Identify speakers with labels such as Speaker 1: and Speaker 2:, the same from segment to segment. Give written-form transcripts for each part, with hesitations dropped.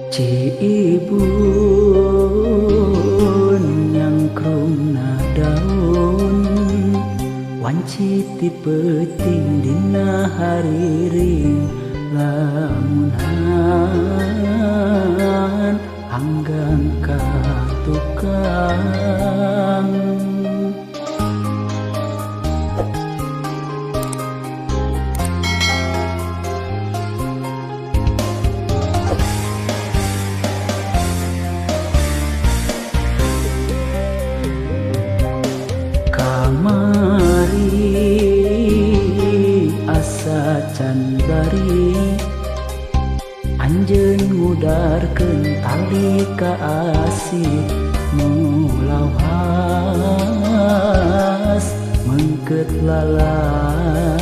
Speaker 1: Ciibun nyangkrungna daun wanci ti peuting dina hariring lamunan hanggang ka tukang kamari asa can bari anjeun ngudarkeun tali ka asih mulawas mengkeut lalakon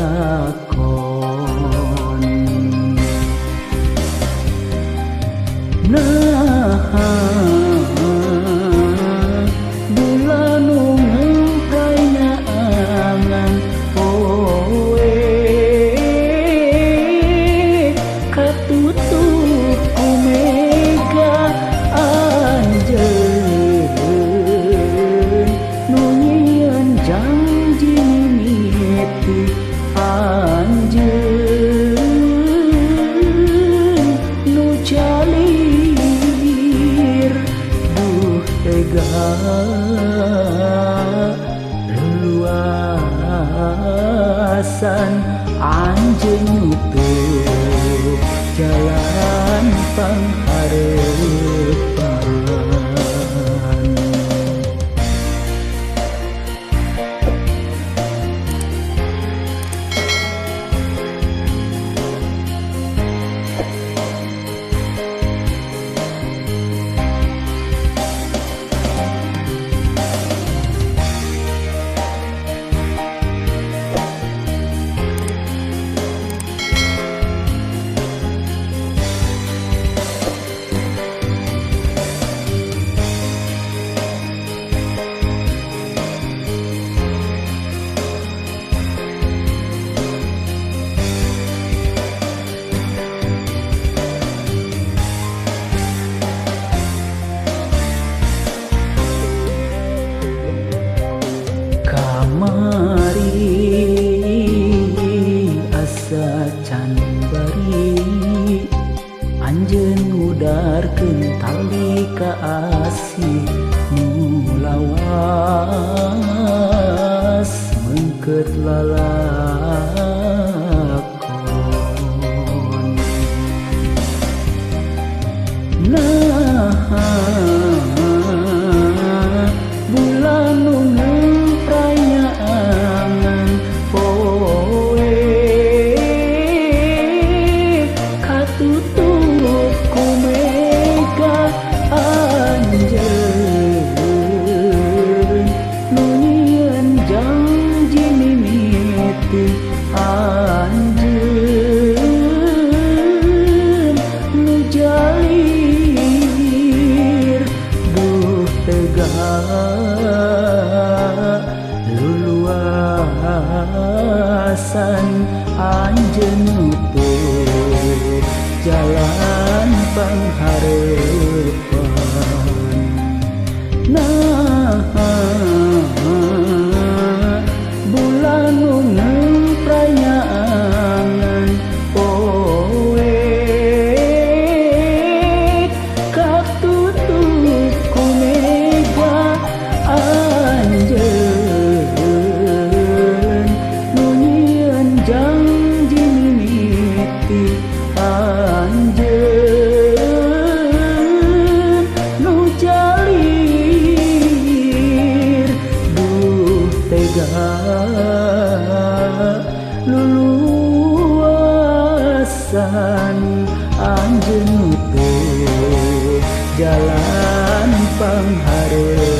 Speaker 1: leluasan anjeun nutup jalan panghareupan can bari anjeun ngudarkeun tali ka asih mulawas mengkeut lalakon bulan nu ngemprayangan poe katutup ku mega anjeun nu nyieun janji mimiti anjeun nu jalir duh tega leluasan anjeun nutup jalan panghareupan bulan nu ngemprayangan poe katutup ku mega anjeun nu nyieun janji mimiti anjeun nu jalir duh tega leluasan anjeun nutup jalan panghareupan